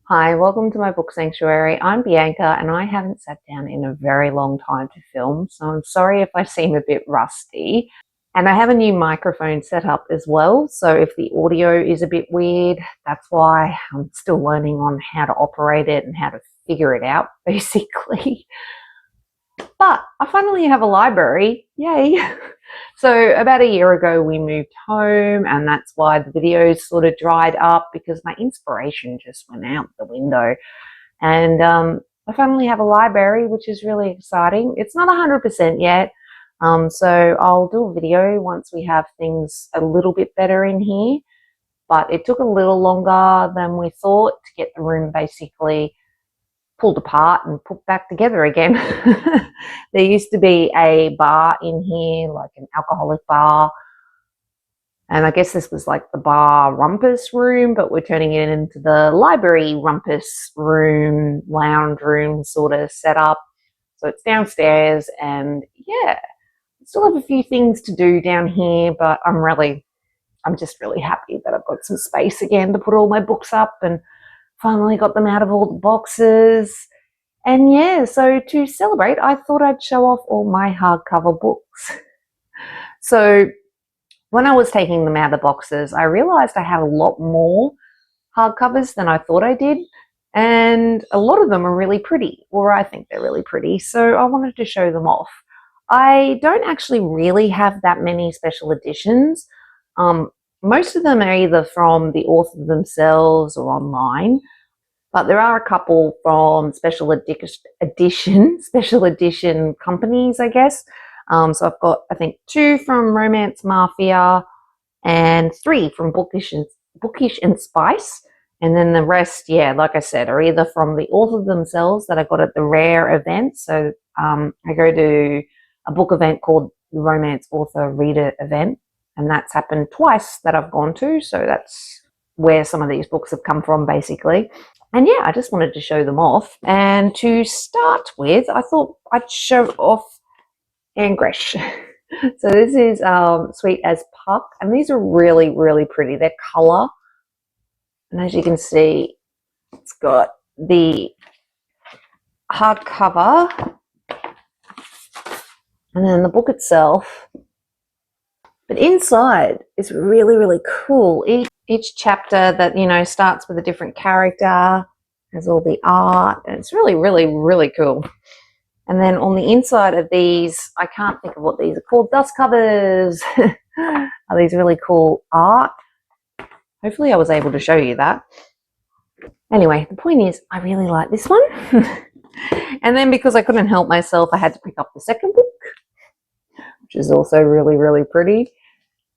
Hi, welcome to my book sanctuary. I'm Bianca and I haven't sat down in a very long time to film, so I'm sorry if I seem a bit rusty. And I have a new microphone set up as well, so if the audio is a bit weird, that's why. I'm still learning on how to operate it and how to figure it out, basically. But I finally have a library, yay! So about a year ago we moved home, and that's why the videos sort of dried up because my inspiration just went out the window. And I finally have a library, which is really exciting. It's not 100% yet, so I'll do a video once we have things a little bit better in here. But it took a little longer than we thought to get the room basically pulled apart and put back together again. There used to be a bar in here, like an alcoholic bar, and I guess this was like the bar rumpus room, but we're turning it into the library rumpus room, lounge room sort of setup. So it's downstairs, and yeah, I still have a few things to do down here, but I'm just really happy that I've got some space again to put all my books up and finally got them out of all the boxes. And yeah, so to celebrate, I thought I'd show off all my hardcover books. So when I was taking them out of the boxes, I realized I had a lot more hardcovers than I thought I did. And a lot of them are really pretty, or I think they're really pretty. So I wanted to show them off. I don't actually really have that many special editions. Most of them are either from the author themselves or online. But there are a couple from special edition companies, I guess. So I've got, I think, 2 from Romance Mafia and 3 from Bookish and Spice. And then the rest, yeah, like I said, are either from the author themselves that I got at the rare event. So I go to a book event called the Romance Author Reader event, and that's happened twice that I've gone to. So that's where some of these books have come from, basically. And yeah, I just wanted to show them off. And to start with, I thought I'd show off Anne Gresh. So this is Sweet as Puck, and these are really, really pretty. They're colour, and as you can see, it's got the hardcover, and then the book itself. But inside is really, really cool. Each chapter that, you know, starts with a different character, has all the art, and it's really, really, really cool. And then on the inside of these, I can't think of what these are called, dust covers. Are these really cool art? Hopefully I was able to show you that. Anyway, the point is I really like this one. And then because I couldn't help myself, I had to pick up the second book, which is also really, really pretty.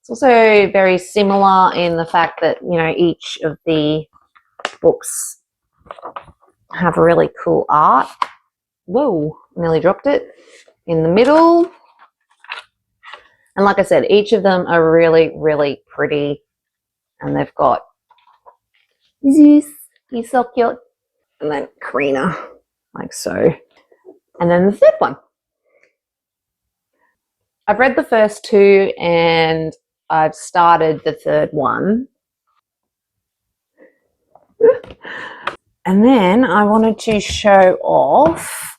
It's also very similar in the fact that, you know, each of the books have really cool art. Whoa, nearly dropped it. In the middle. And like I said, each of them are really, really pretty. And they've got Zeus, he's so cute. And then Karina, like so. And then the third one. I've read the first 2 and I've started the third one. And then I wanted to show off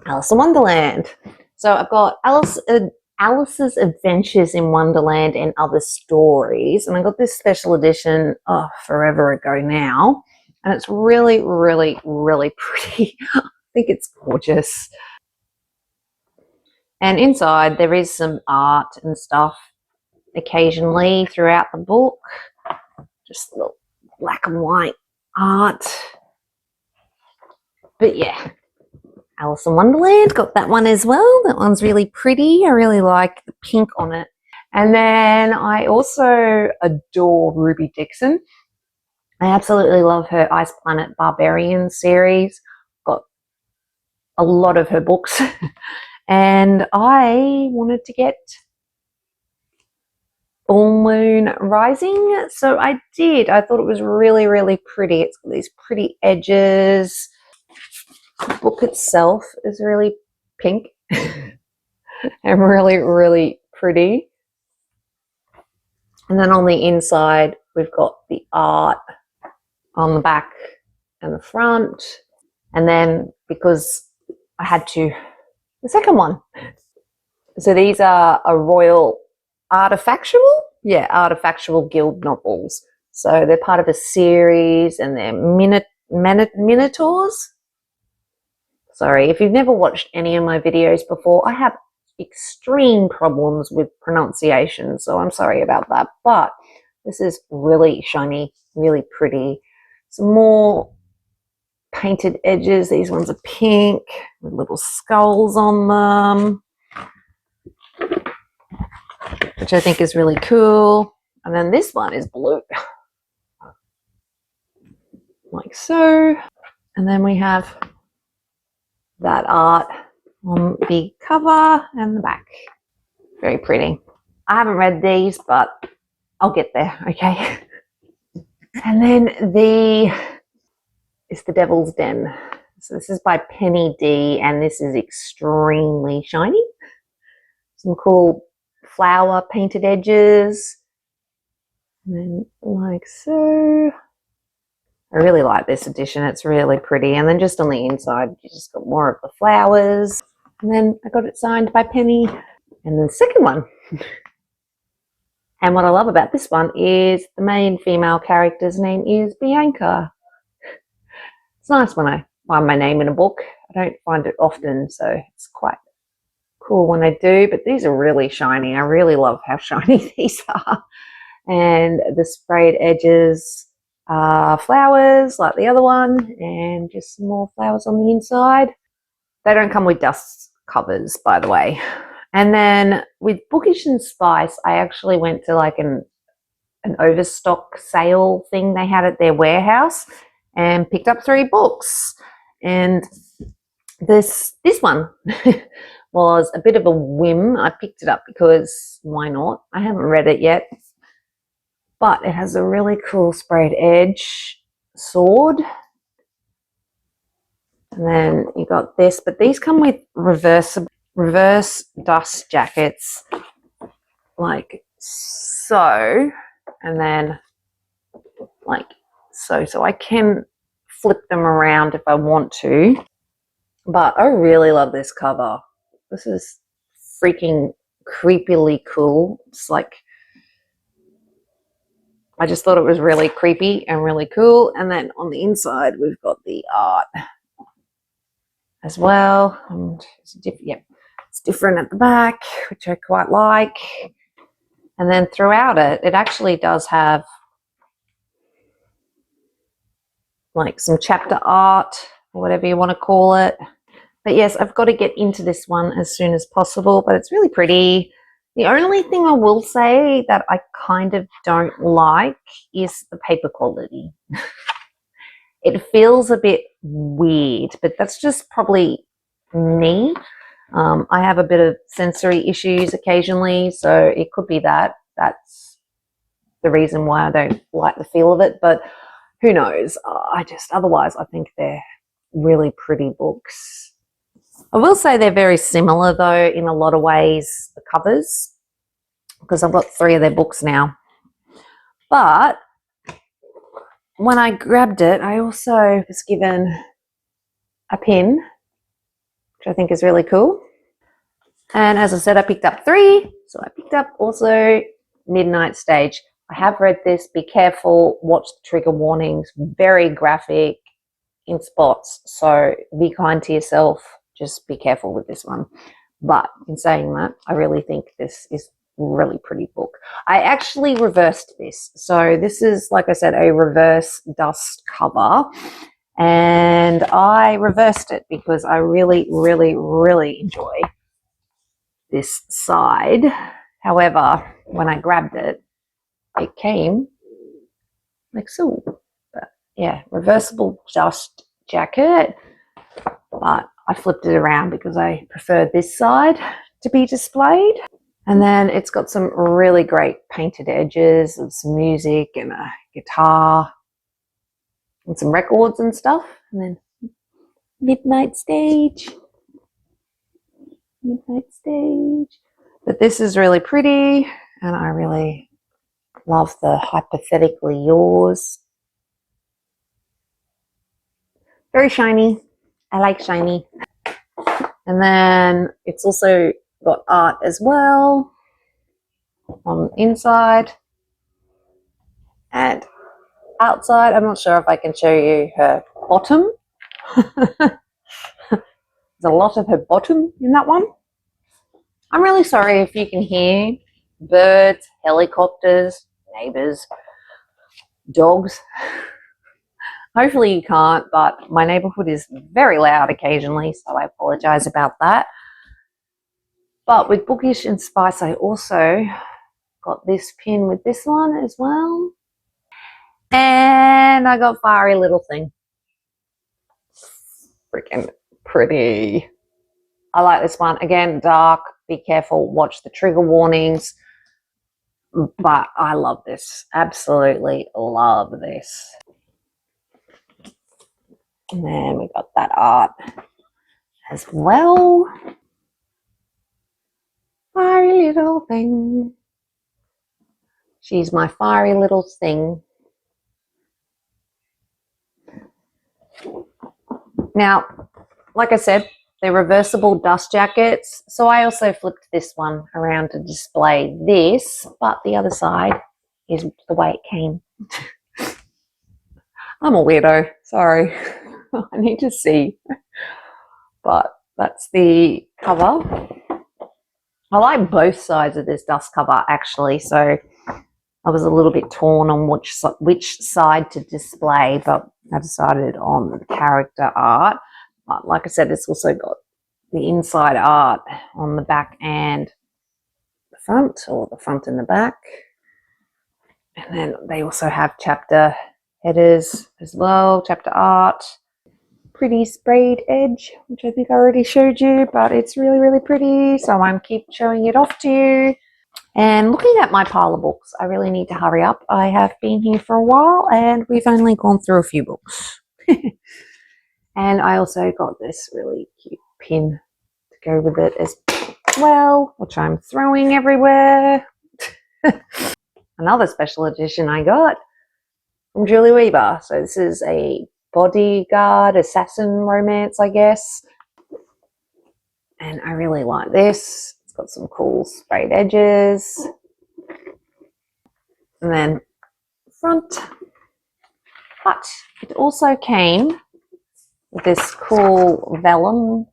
Alice in Wonderland. So I've got Alice's Adventures in Wonderland and Other Stories. And I got this special edition forever ago now. And it's really, really, really pretty. I think it's gorgeous. And inside there is some art and stuff occasionally throughout the book. Just little black and white art. But yeah, Alice in Wonderland, got that one as well. That one's really pretty. I really like the pink on it. And then I also adore Ruby Dixon. I absolutely love her Ice Planet Barbarian series. Got a lot of her books. And I wanted to get Full Moon Rising, so I did. I thought it was really, really pretty. It's got these pretty edges. The book itself is really pink and really, really pretty. And then on the inside, we've got the art on the back and the front. And then because I had to, the second one. So these are a Royal Artifactual? Yeah, Artifactual Guild novels. So they're part of a series and they're Minotaurs. Sorry, if you've never watched any of my videos before, I have extreme problems with pronunciation, so I'm sorry about that. But this is really shiny, really pretty. Some more painted edges. These ones are pink with little skulls on them, which I think is really cool. And then this one is blue, like so. And then we have that art on the cover and the back. Very pretty. I haven't read these, but I'll get there, okay? And then it's The Devil's Den. So this is by Penny D, and this is extremely shiny. Some cool flower painted edges. And then like so. I really like this edition. It's really pretty. And then just on the inside, you just got more of the flowers. And then I got it signed by Penny. And then the second one. And what I love about this one is the main female character's name is Bianca. It's nice when I find my name in a book. I don't find it often, so it's quite cool when I do. But these are really shiny. I really love how shiny these are. And the sprayed edges flowers like the other one, and just some more flowers on the inside. They don't come with dust covers, by the way. And then with Bookish and Spice, I actually went to like an overstock sale thing they had at their warehouse and picked up 3 books. And this one was a bit of a whim. I picked it up because why not? I haven't read it yet. But it has a really cool sprayed edge sword. And then you got this, but these come with reverse dust jackets, like so, and then like so. So I can flip them around if I want to. But I really love this cover. This is freaking creepily cool. It's like, I just thought it was really creepy and really cool. And then on the inside, we've got the art as well. And it's different at the back, which I quite like. And then throughout it, it actually does have like some chapter art, or whatever you want to call it. But yes, I've got to get into this one as soon as possible, but it's really pretty. The only thing I will say that I kind of don't like is the paper quality. It feels a bit weird, but that's just probably me. I have a bit of sensory issues occasionally, so it could be that. That's the reason why I don't like the feel of it, but who knows? Otherwise, I think they're really pretty books. I will say they're very similar though in a lot of ways, the covers, because I've got 3 of their books now. But when I grabbed it, I also was given a pin, which I think is really cool. And as I said, I picked up 3. So I picked up also Midnight Stage. I have read this. Be careful. Watch the trigger warnings. Very graphic in spots. So be kind to yourself. Just be careful with this one. But in saying that, I really think this is a really pretty book. I actually reversed this. So this is, like I said, a reverse dust cover. And I reversed it because I really, really, really enjoy this side. However, when I grabbed it, it came like so. But yeah, reversible dust jacket. But I flipped it around because I prefer this side to be displayed. And then it's got some really great painted edges and some music and a guitar and some records and stuff. And then Midnight Stage. Midnight Stage. But this is really pretty, and I really love the Hypothetically Yours Very shiny. I like shiny. And then it's also got art as well on the inside and outside. I'm not sure if I can show you her bottom. There's a lot of her bottom in that one. I'm really sorry if you can hear birds, helicopters, neighbours, dogs. Hopefully you can't, but my neighbourhood is very loud occasionally, so I apologise about that. But with Bookish and Spice, I also got this pin with this one as well. And I got Fiery Little Thing. Freaking pretty. I like this one. Again, dark. Be careful. Watch the trigger warnings. But I love this. Absolutely love this. And then we got that art as well. Fiery Little Thing. She's my fiery little thing. Now, like I said, they're reversible dust jackets. So I also flipped this one around to display this, but the other side is the way it came. I'm a weirdo. Sorry. I need to see. But that's the cover. I like both sides of this dust cover, actually. So I was a little bit torn on which side to display, but I decided on the character art. But like I said, it's also got the inside art on the back and the front, or the front and the back. And then they also have chapter headers as well, chapter art. Pretty sprayed edge, which I think I already showed you, but it's really, really pretty. So I'm keep showing it off to you. And looking at my pile of books, I really need to hurry up. I have been here for a while and we've only gone through a few books. And I also got this really cute pin to go with it as well, which I'm throwing everywhere. Another special edition I got from Julie Weaver. So this is a bodyguard assassin romance, I guess. And I really like this. It's got some cool sprayed edges. And then front. But it also came with this cool vellum.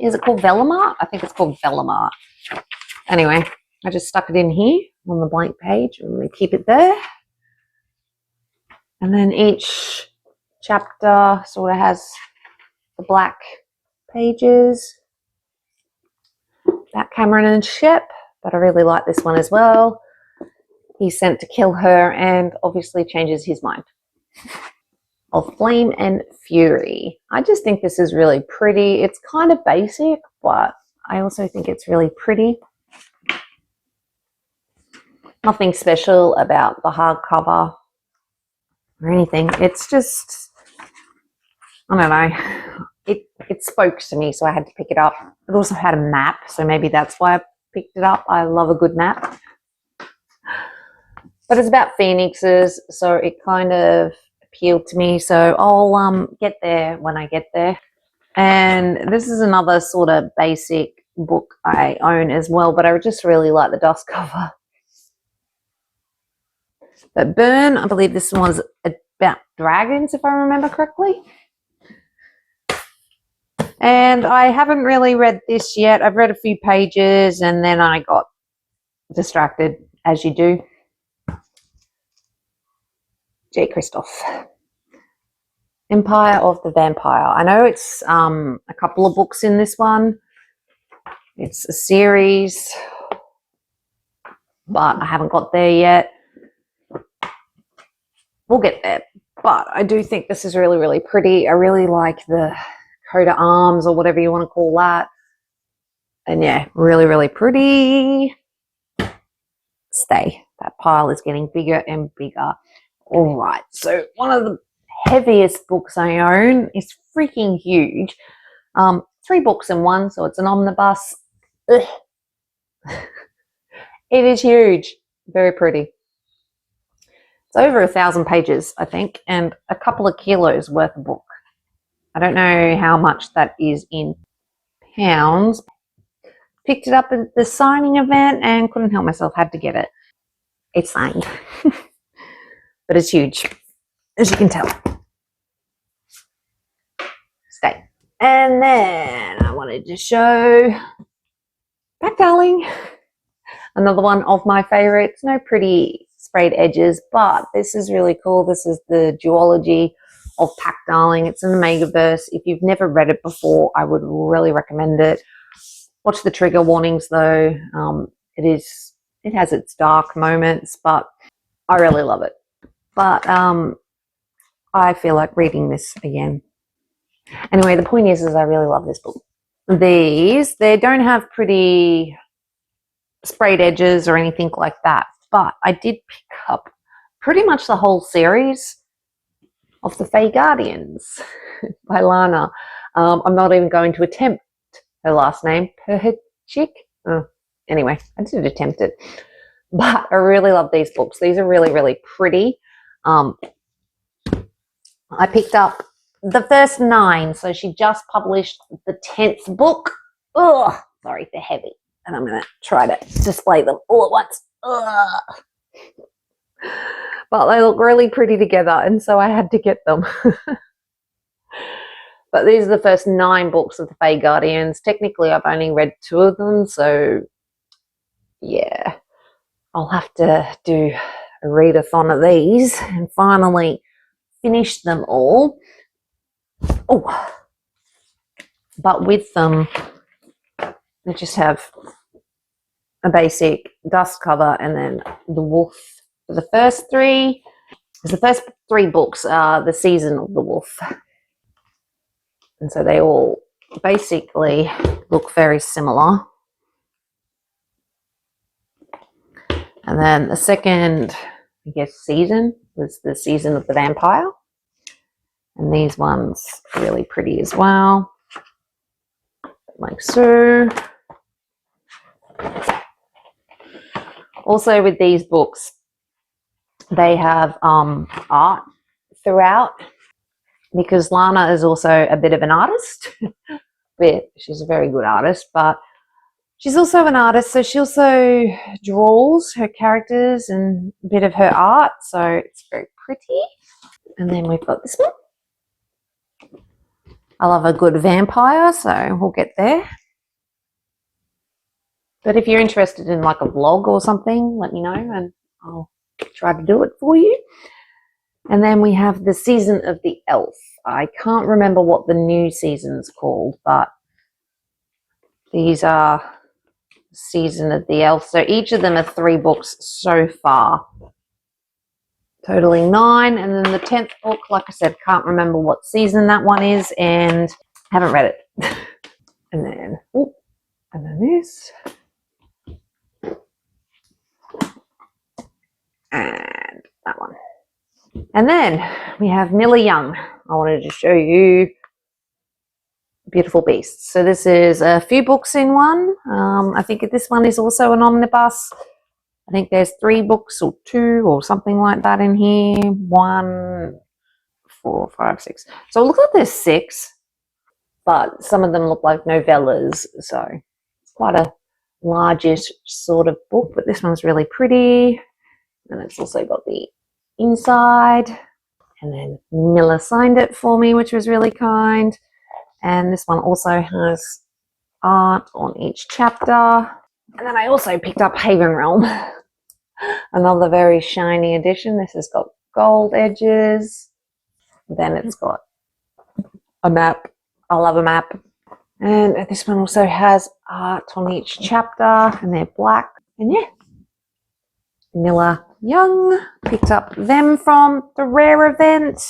Is it called vellum art? I think it's called vellum art. Anyway, I just stuck it in here on the blank page and we keep it there. And then each chapter sort of has the black pages. That Cameron and Shep, but I really like this one as well. He's sent to kill her and obviously changes his mind. Of Flame and Fury. I just think this is really pretty. It's kind of basic, but I also think it's really pretty. Nothing special about the hardcover or anything. It's just, I don't know. It spoke to me, so I had to pick it up. It also had a map, so maybe that's why I picked it up. I love a good map. But it's about phoenixes, so it kind of appealed to me. So I'll get there when I get there. And this is another sort of basic book I own as well, but I just really like the dust cover. But Burn, I believe this one's about dragons, if I remember correctly. And I haven't really read this yet. I've read a few pages and then I got distracted, as you do. J. Christoph. Empire of the Vampire. I know it's a couple of books in this one. It's a series, but I haven't got there yet. We'll get there. But I do think this is really, really pretty. I really like the coat of arms or whatever you want to call that. And yeah, really, really pretty. Stay. That pile is getting bigger and bigger. All right. So one of the heaviest books I own is freaking huge. 3 books in one, so it's an omnibus. Ugh. It is huge. Very pretty. It's over 1,000 pages, I think, and a couple of kilos worth of book. I don't know how much that is in pounds. Picked it up at the signing event and couldn't help myself, had to get it. It's signed. But it's huge, as you can tell. Stay. And then I wanted to show that, darling. Another one of my favorites. No pretty sprayed edges, but this is really cool. This is the duology of Pack Darling. It's in the Megaverse. If you've never read it before, I would really recommend it. Watch the trigger warnings though. It has its dark moments, but I really love it. But I feel like reading this again. Anyway, the point is I really love this book. They don't have pretty sprayed edges or anything like that, but I did pick up pretty much the whole series of the Fae Guardians by Lana. I'm not even going to attempt her last name, Perhachik. Anyway, I did attempt it, but I really love these books. These are really, really pretty. I picked up the first 9, so she just published the 10th book. Oh, sorry, they're heavy, and I'm going to try to display them all at once. But they look really pretty together, and so I had to get them. But these are the first 9 books of the Fae Guardians. Technically, I've only read 2 of them, so yeah, I'll have to do a readathon of these and finally finish them all. Oh, but with them, they just have a basic dust cover and then the wolf. The first 3 books are the season of the wolf. And so they all basically look very similar. And then the second, I guess, season was the season of the vampire. And these ones are really pretty as well. Like so. Also with these books, they have art throughout, because Lana is also a bit of an artist. She's a very good artist, but she's also an artist, so she also draws her characters and a bit of her art, so it's very pretty. And then we've got this one. I love a good vampire, so we'll get there. But if you're interested in like a vlog or something, let me know and I'll try to do it for you. And then we have the season of the elf. I can't remember what the new season's called, but these are season of the elf. So each of them are 3 books so far, totaling 9. And then the 10th book, like I said, can't remember what season that one is and haven't read it. And then this. And that one. And then we have Miller Young. I wanted to show you Beautiful Beasts. So this is a few books in one. I think this one is also an omnibus. I think there's 3 books or 2 or something like that in here. 1, 4, 5, 6. So it looks like there's 6, but some of them look like novellas. So it's quite a largish sort of book, but this one's really pretty. And it's also got the inside. And then Miller signed it for me, which was really kind. And this one also has art on each chapter. And then I also picked up Haven Realm. Another very shiny edition. This has got gold edges. Then it's got a map. I love a map. And this one also has art on each chapter. And they're black. And yeah, Miller Young. Picked up them from the Rare event.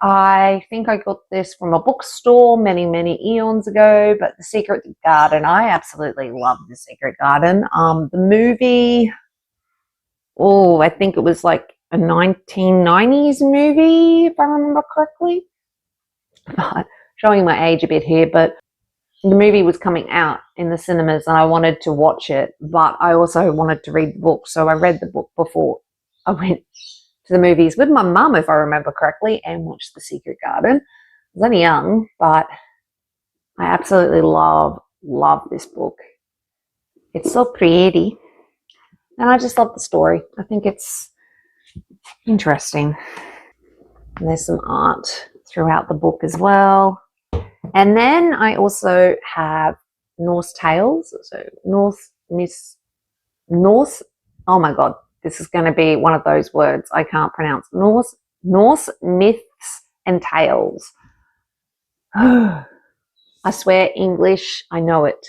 I think I got this from a bookstore many, many eons ago, but The Secret Garden, I absolutely love The Secret Garden. The movie, I think it was like a 1990s movie, if I remember correctly. But showing my age a bit here, but the movie was coming out in the cinemas and I wanted to watch it, but I also wanted to read the book, so I read the book before I went to the movies with my mum, if I remember correctly, and watched The Secret Garden. was only young, but I absolutely love this book. It's so pretty. And I just love the story. I think it's interesting. And there's some art throughout the book as well. And then I also have Norse Tales. So Norse, oh my God, this is going to be one of those words I can't pronounce. Norse Myths and Tales. I swear, English, I know it.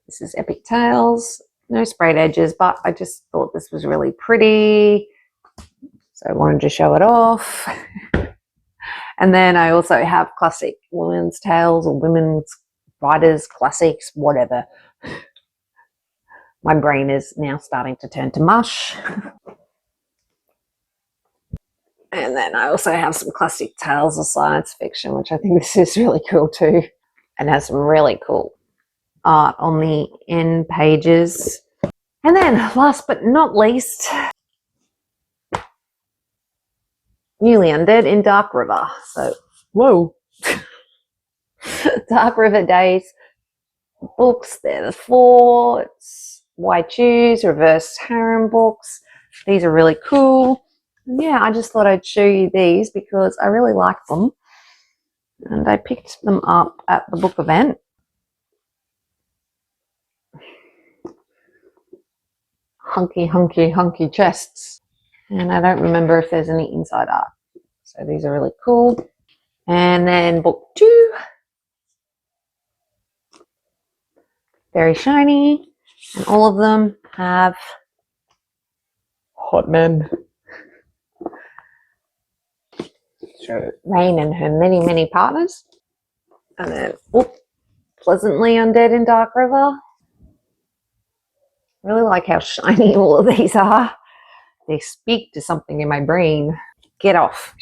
This is Epic Tales. No sprayed edges, but I just thought this was really pretty. So I wanted to show it off. And then I also have classic women's tales or women's writers, classics, whatever. My brain is now starting to turn to mush. And then I also have some classic tales of science fiction, which I think this is really cool too. And has some really cool art on the end pages. And then last but not least, Newly Undead in Dark River. So, whoa. Dark River Days books. They're the 4. It's Why Choose, Reverse Harem books. These are really cool. And yeah, I just thought I'd show you these because I really like them. And I picked them up at the book event. Hunky chests. And I don't remember if there's any inside art. So these are really cool. And then book 2. Very shiny. And all of them have hot men. So Rain and her many partners. And then Pleasantly Undead in Dark River. I really like how shiny all of these are. They speak to something in my brain. Get off.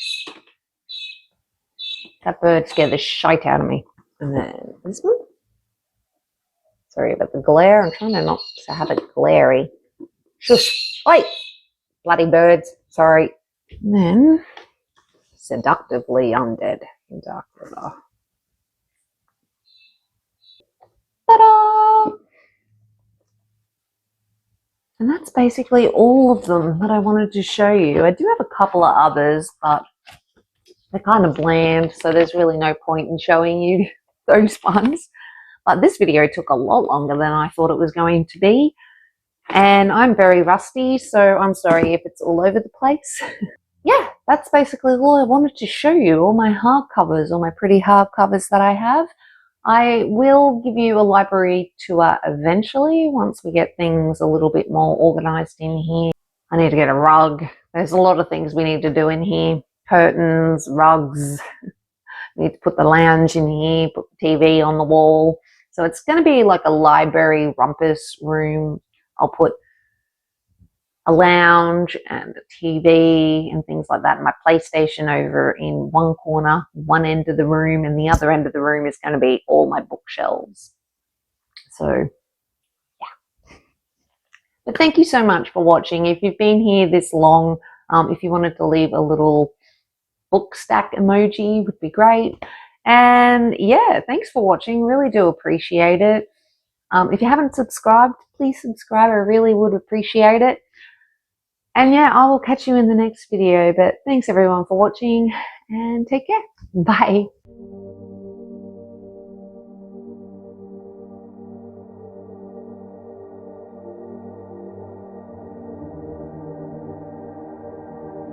That bird scared the shite out of me. And then this one. Sorry about the glare. I'm trying to not to have it glary. Shush. Oi! Bloody birds. Sorry. And then Seductively Undead in Dark River. Ta-da! And that's basically all of them that I wanted to show you. I do have a couple of others, but they're kind of bland, so there's really no point in showing you those ones. But this video took a lot longer than I thought it was going to be. And I'm very rusty, so I'm sorry if it's all over the place. Yeah, that's basically all I wanted to show you. All my hardcovers, all my pretty hardcovers that I have. I will give you a library tour eventually once we get things a little bit more organized in here. I need to get a rug. There's a lot of things we need to do in here. Curtains, rugs. Need to put the lounge in here, put the TV on the wall. So it's going to be like a library rumpus room. I'll put a lounge and a TV and things like that. And my PlayStation over in one corner, one end of the room, and the other end of the room is going to be all my bookshelves. So, yeah. But thank you so much for watching. If you've been here this long, if you wanted to leave a little book stack emoji would be great. And yeah, thanks for watching. Really do appreciate it. If you haven't subscribed, please subscribe. I really would appreciate it. And yeah, I will catch you in the next video. But thanks everyone for watching and take care. Bye.